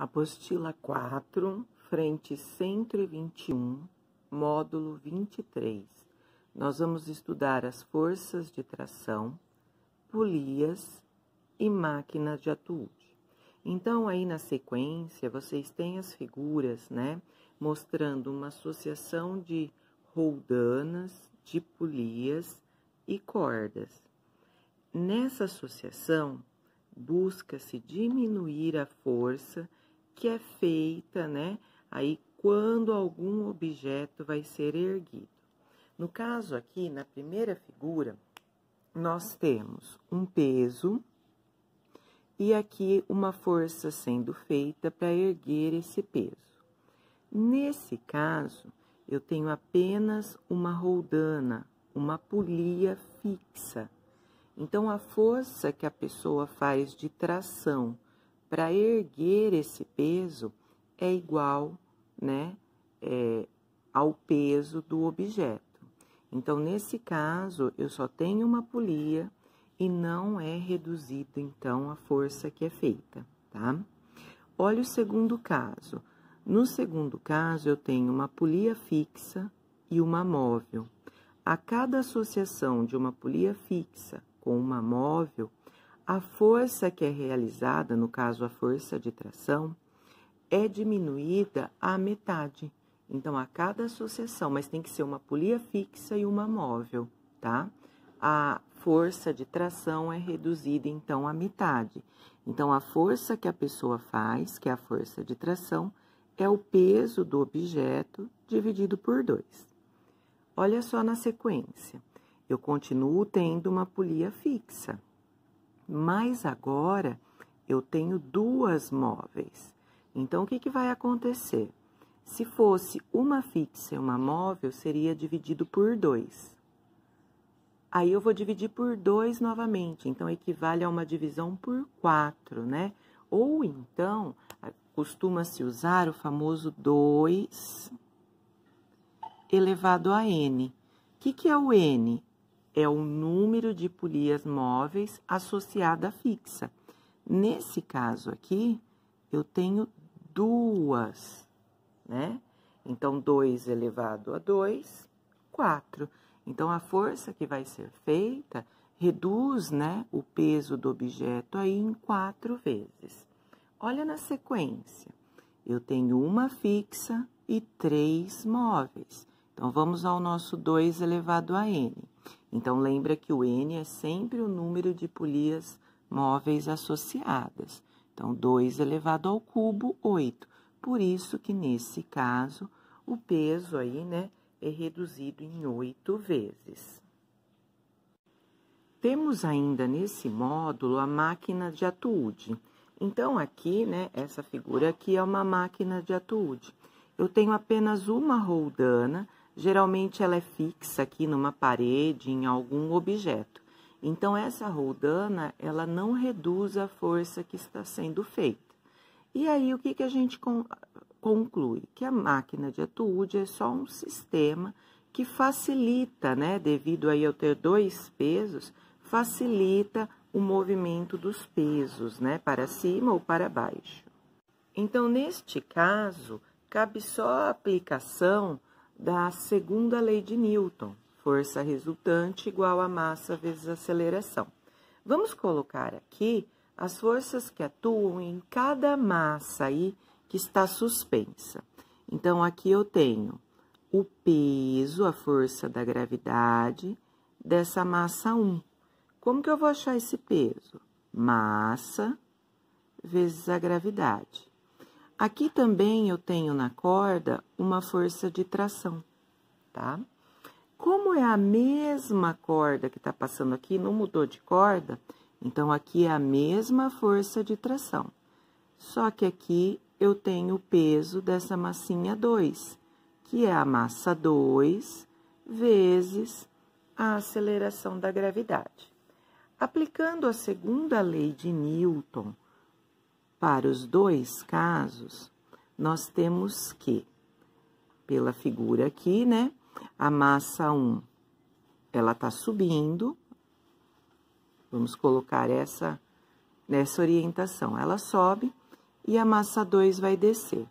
Apostila 4, frente 121, módulo 23. Nós vamos estudar as forças de tração, polias e máquinas de atude. Então, aí na sequência, vocês têm as figuras, né, mostrando uma associação de roldanas, de polias e cordas. Nessa associação, busca-se diminuir a força que é feita, né, aí quando algum objeto vai ser erguido. No caso aqui, na primeira figura, nós temos um peso e aqui uma força sendo feita para erguer esse peso. Nesse caso, eu tenho apenas uma roldana, uma polia fixa. Então, a força que a pessoa faz de tração para erguer esse peso é igual, né, ao peso do objeto. Então, nesse caso, eu só tenho uma polia e não é reduzido, então, a força que é feita, tá? Olha o segundo caso. No segundo caso, eu tenho uma polia fixa e uma móvel. A cada associação de uma polia fixa com uma móvel, a força que é realizada, no caso a força de tração, é diminuída à metade. Então, a cada associação, mas tem que ser uma polia fixa e uma móvel, tá? A força de tração é reduzida, então, à metade. Então, a força que a pessoa faz, que é a força de tração, é o peso do objeto dividido por 2. Olha só na sequência. Eu continuo tendo uma polia fixa, mas agora eu tenho 2 móveis. Então, o que vai acontecer? Se fosse uma fixa e uma móvel, seria dividido por 2. Aí, eu vou dividir por 2 novamente, então, equivale a uma divisão por 4, né? Ou, então, costuma-se usar o famoso 2 elevado a n. O que é o n? É o número de polias móveis associada à fixa. Nesse caso aqui, eu tenho 2, né? Então, 2 elevado a 2, 4. Então, a força que vai ser feita reduz, né, o peso do objeto aí em 4 vezes. Olha na sequência. Eu tenho uma fixa e 3 móveis. Então, vamos ao nosso 2 elevado a n. Então, lembra que o n é sempre o número de polias móveis associadas. Então, 2 elevado ao cubo, 8. Por isso que, nesse caso, o peso aí, né, é reduzido em 8 vezes. Temos ainda nesse módulo a máquina de atude. Então, aqui, né, essa figura aqui é uma máquina de atude. Eu tenho apenas uma roldana. Geralmente, ela é fixa aqui numa parede, em algum objeto. Então, essa roldana, ela não reduz a força que está sendo feita. E aí, o que a gente conclui? Que a máquina de atude é só um sistema que facilita, né, devido aí eu ter 2 pesos, facilita o movimento dos pesos, né, para cima ou para baixo. Então, neste caso, cabe só a aplicação da segunda lei de Newton, força resultante igual a massa vezes aceleração. Vamos colocar aqui as forças que atuam em cada massa aí que está suspensa. Então, aqui eu tenho o peso, a força da gravidade dessa massa 1. Como que eu vou achar esse peso? Massa vezes a gravidade. Aqui também eu tenho na corda uma força de tração, tá? Como é a mesma corda que está passando aqui, não mudou de corda, então aqui é a mesma força de tração. Só que aqui eu tenho o peso dessa massinha 2, que é a massa 2 vezes a aceleração da gravidade. Aplicando a segunda lei de Newton para os 2 casos, nós temos que, pela figura aqui, né, a massa 1, ela está subindo. Vamos colocar nessa orientação. Ela sobe e a massa 2 vai descer.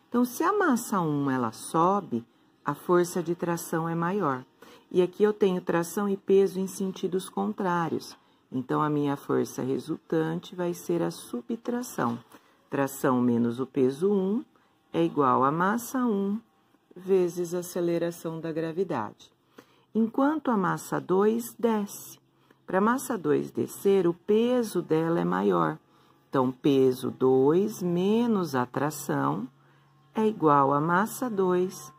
Então, se a massa 1 ela sobe, a força de tração é maior. E aqui eu tenho tração e peso em sentidos contrários. Então, a minha força resultante vai ser a subtração. Tração menos o peso 1 é igual a massa 1 vezes a aceleração da gravidade. Enquanto a massa 2 desce. Para a massa 2 descer, o peso dela é maior. Então, peso 2 menos a tração é igual a massa 2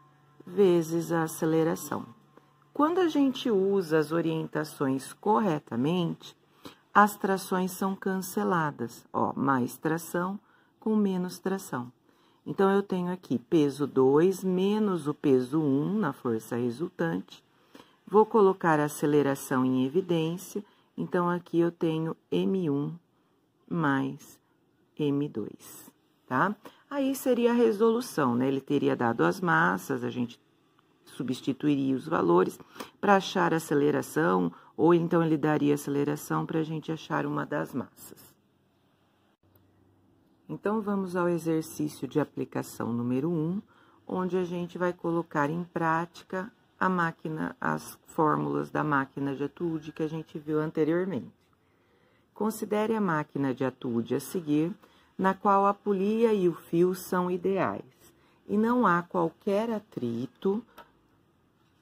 vezes a aceleração. Quando a gente usa as orientações corretamente, as trações são canceladas. Ó, mais tração com menos tração. Então, eu tenho aqui peso 2 menos o peso 1 na força resultante. Vou colocar a aceleração em evidência. Então, aqui eu tenho M1 mais M2, tá? Aí seria a resolução, né? Ele teria dado as massas, a gente substituiria os valores para achar a aceleração, ou então ele daria aceleração para a gente achar uma das massas. Então, vamos ao exercício de aplicação número 1, onde a gente vai colocar em prática as fórmulas da máquina de Atwood que a gente viu anteriormente. Considere a máquina de Atwood a seguir, na qual a polia e o fio são ideais, e não há qualquer atrito,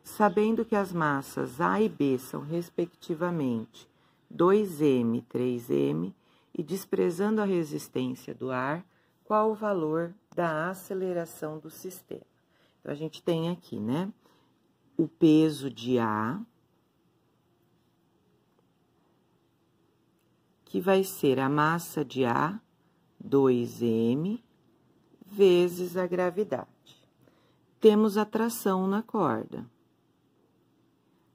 sabendo que as massas A e B são, respectivamente, 2m e 3m, e desprezando a resistência do ar, qual o valor da aceleração do sistema? Então, a gente tem aqui, né, o peso de A, que vai ser a massa de A, 2m, vezes a gravidade. Temos a tração na corda.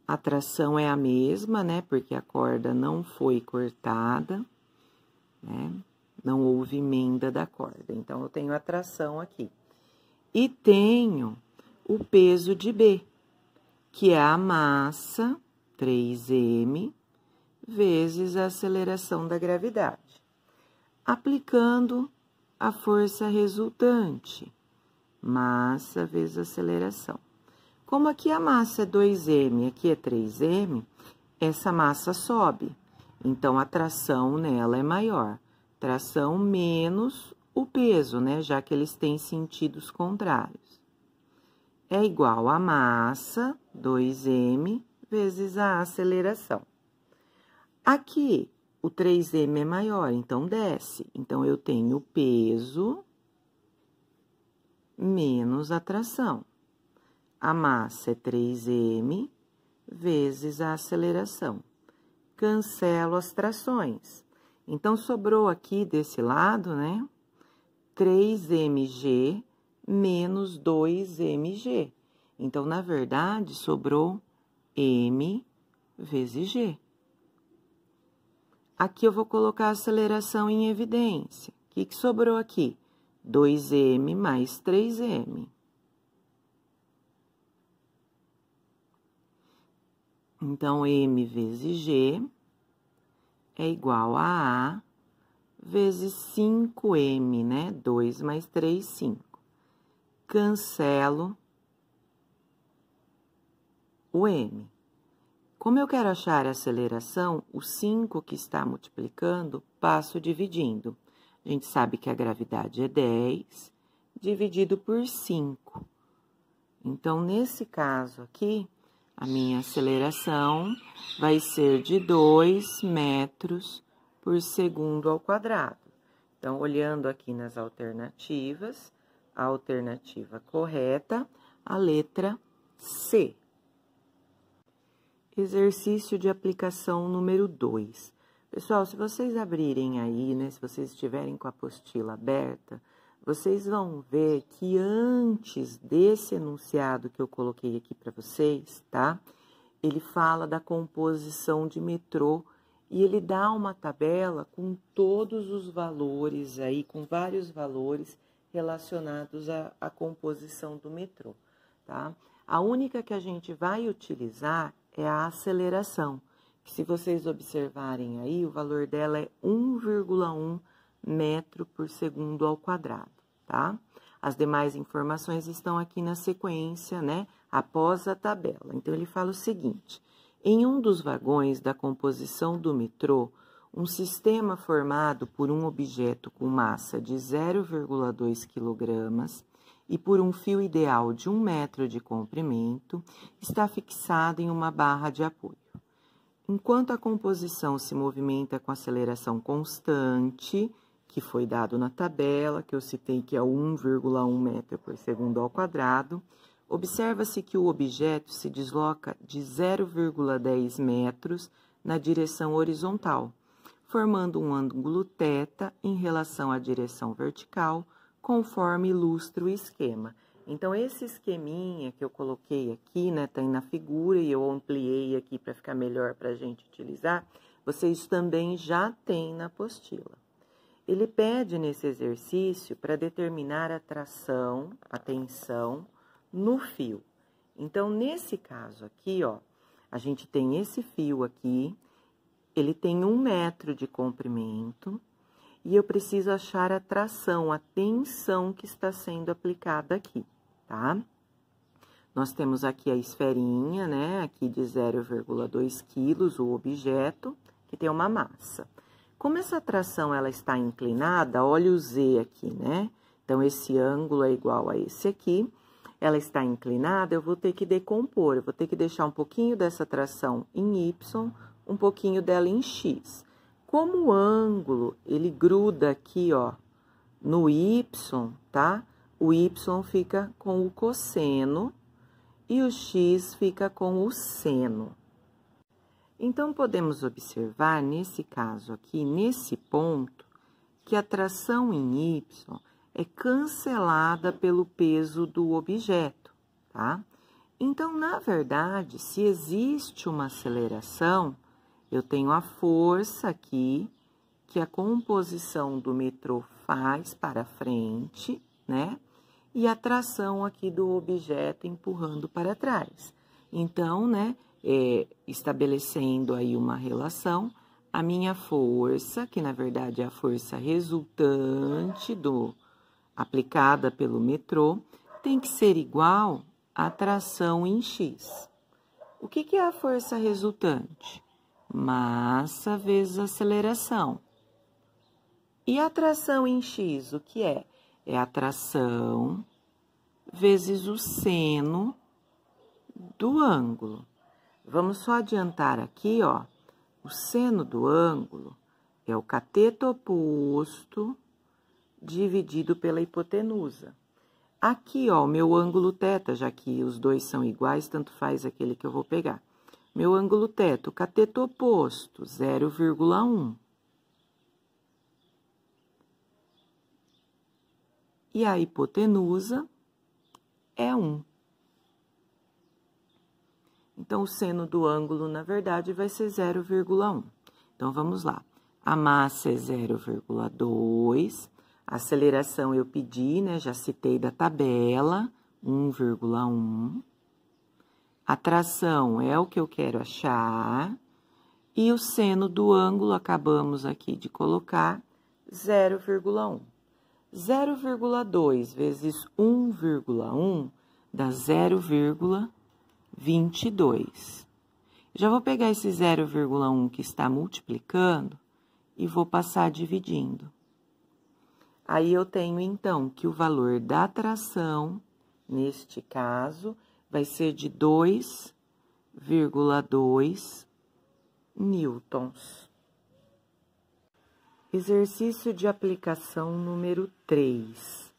A tração é a mesma, né? Porque a corda não foi cortada, né? Não houve emenda da corda. Então, eu tenho a tração aqui. E tenho o peso de B, que é a massa, 3m, vezes a aceleração da gravidade. Aplicando a força resultante, massa vezes aceleração. Como aqui a massa é 2m, aqui é 3m, essa massa sobe. Então, a tração nela é maior. Tração menos o peso, né? Já que eles têm sentidos contrários. É igual a massa, 2m, vezes a aceleração. Aqui, o 3m é maior, então desce. Então, eu tenho peso menos a tração. A massa é 3m vezes a aceleração. Cancelo as trações. Então, sobrou aqui desse lado, né, 3mg menos 2mg. Então, na verdade, sobrou m vezes g. Aqui eu vou colocar a aceleração em evidência. O que sobrou aqui? 2m mais 3m. Então, m vezes g é igual a A vezes 5m, né? 2 mais 3, 5. Cancelo o m. Como eu quero achar a aceleração, o 5 que está multiplicando, passo dividindo. A gente sabe que a gravidade é 10, dividido por 5. Então, nesse caso aqui, a minha aceleração vai ser de 2 metros por segundo ao quadrado. Então, olhando aqui nas alternativas, a alternativa correta, a letra C. Exercício de aplicação número 2. Pessoal, se vocês abrirem aí, né, se vocês estiverem com a apostila aberta, vocês vão ver que antes desse enunciado que eu coloquei aqui para vocês, tá? Ele fala da composição de metrô e ele dá uma tabela com todos os valores aí, com vários valores relacionados à composição do metrô, tá? A única que a gente vai utilizar é a aceleração. Se vocês observarem aí, o valor dela é 1,1 metro por segundo ao quadrado, tá? As demais informações estão aqui na sequência, né? Após a tabela. Então, ele fala o seguinte: em um dos vagões da composição do metrô, um sistema formado por um objeto com massa de 0,2 kg e por um fio ideal de 1 metro de comprimento está fixado em uma barra de apoio. Enquanto a composição se movimenta com aceleração constante, que foi dado na tabela, que eu citei que é 1,1 metro por segundo ao quadrado, observa-se que o objeto se desloca de 0,10 metros na direção horizontal, formando um ângulo θ em relação à direção vertical, conforme ilustra o esquema. Então, esse esqueminha que eu coloquei aqui, né, tá aí na figura e eu ampliei aqui para ficar melhor para a gente utilizar, vocês também já têm na apostila. Ele pede nesse exercício para determinar a tração, a tensão, no fio. Então, nesse caso aqui, ó, a gente tem esse fio aqui, ele tem 1 metro de comprimento, e eu preciso achar a tração, a tensão que está sendo aplicada aqui, tá? Nós temos aqui a esferinha, né, aqui de 0,2 quilos, o objeto, que tem uma massa. Como essa tração, ela está inclinada, olha o Z aqui, né? Então, esse ângulo é igual a esse aqui. Ela está inclinada, eu vou ter que decompor, eu vou ter que deixar um pouquinho dessa tração em Y, um pouquinho dela em X. Como o ângulo, ele gruda aqui, ó, no Y, tá? O Y fica com o cosseno e o X fica com o seno. Então, podemos observar, nesse caso aqui, nesse ponto, que a tração em Y é cancelada pelo peso do objeto, tá? Então, na verdade, se existe uma aceleração, eu tenho a força aqui, que a composição do metrô faz para frente, né? E a tração aqui do objeto empurrando para trás. Então, né, estabelecendo aí uma relação, a minha força, que na verdade é a força resultante aplicada pelo metrô, tem que ser igual à tração em X. O que é a força resultante? Massa vezes aceleração. E a tração em X, o que é? É a tração vezes o seno do ângulo. Vamos só adiantar aqui, ó. O seno do ângulo é o cateto oposto dividido pela hipotenusa. Aqui, ó, o meu ângulo θ, já que os dois são iguais, tanto faz aquele que eu vou pegar. Meu ângulo θ, o cateto oposto, 0,1. E a hipotenusa é 1. Então, o seno do ângulo, na verdade, vai ser 0,1. Então, vamos lá. A massa é 0,2. A aceleração eu pedi, né? Já citei da tabela, 1,1. A tração é o que eu quero achar. E o seno do ângulo, acabamos aqui de colocar, 0,1. 0,2 vezes 1,1 dá 0,22. Já vou pegar esse 0,1 que está multiplicando e vou passar dividindo. Aí, eu tenho, então, que o valor da tração, neste caso, vai ser de 2,2 newtons. Exercício de aplicação número 3.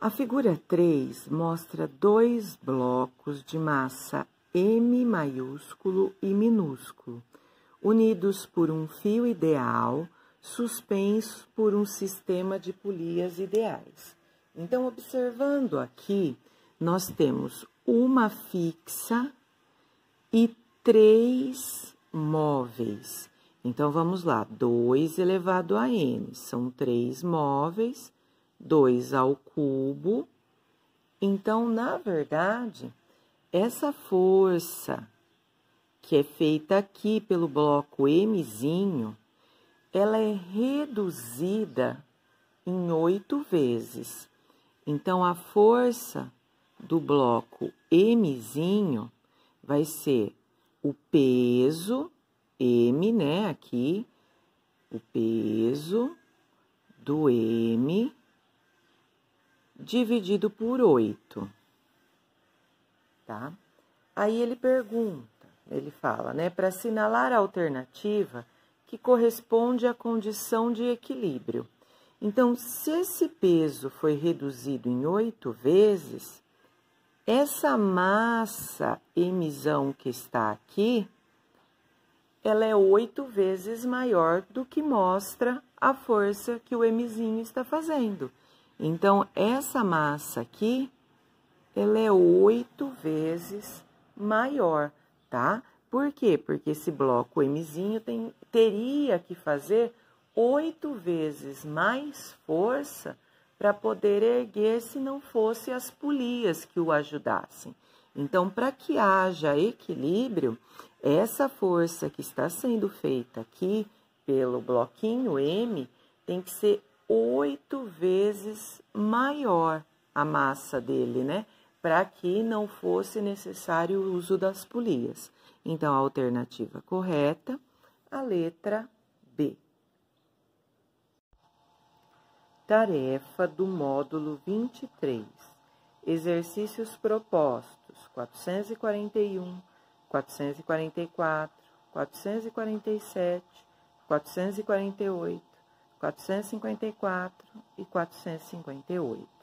A figura 3 mostra 2 blocos de massa M maiúsculo e minúsculo, unidos por um fio ideal, suspensos por um sistema de polias ideais. Então, observando aqui, nós temos uma fixa e 3 móveis. Então, vamos lá, 2 elevado a n, são 3 móveis, 2 ao cubo. Então, na verdade, essa força que é feita aqui pelo bloco Mzinho, ela é reduzida em 8 vezes. Então, a força do bloco Mzinho vai ser o peso, M, né, aqui, o peso do M dividido por 8, tá? Aí ele pergunta, ele fala, né, para assinalar a alternativa que corresponde à condição de equilíbrio. Então, se esse peso foi reduzido em 8 vezes, essa massa Mzão que está aqui, ela é 8 vezes maior do que mostra a força que o Mzinho está fazendo. Então, essa massa aqui, ela é 8 vezes maior, tá? Por quê? Porque esse bloco Mzinho teria que fazer 8 vezes mais força para poder erguer se não fosse as polias que o ajudassem. Então, para que haja equilíbrio, essa força que está sendo feita aqui pelo bloquinho M tem que ser 8 vezes maior a massa dele, né? Para que não fosse necessário o uso das polias. Então, a alternativa correta, a letra B. Tarefa do módulo 23. Exercícios propostos: 441, 444, 447, 448, 454 e 458.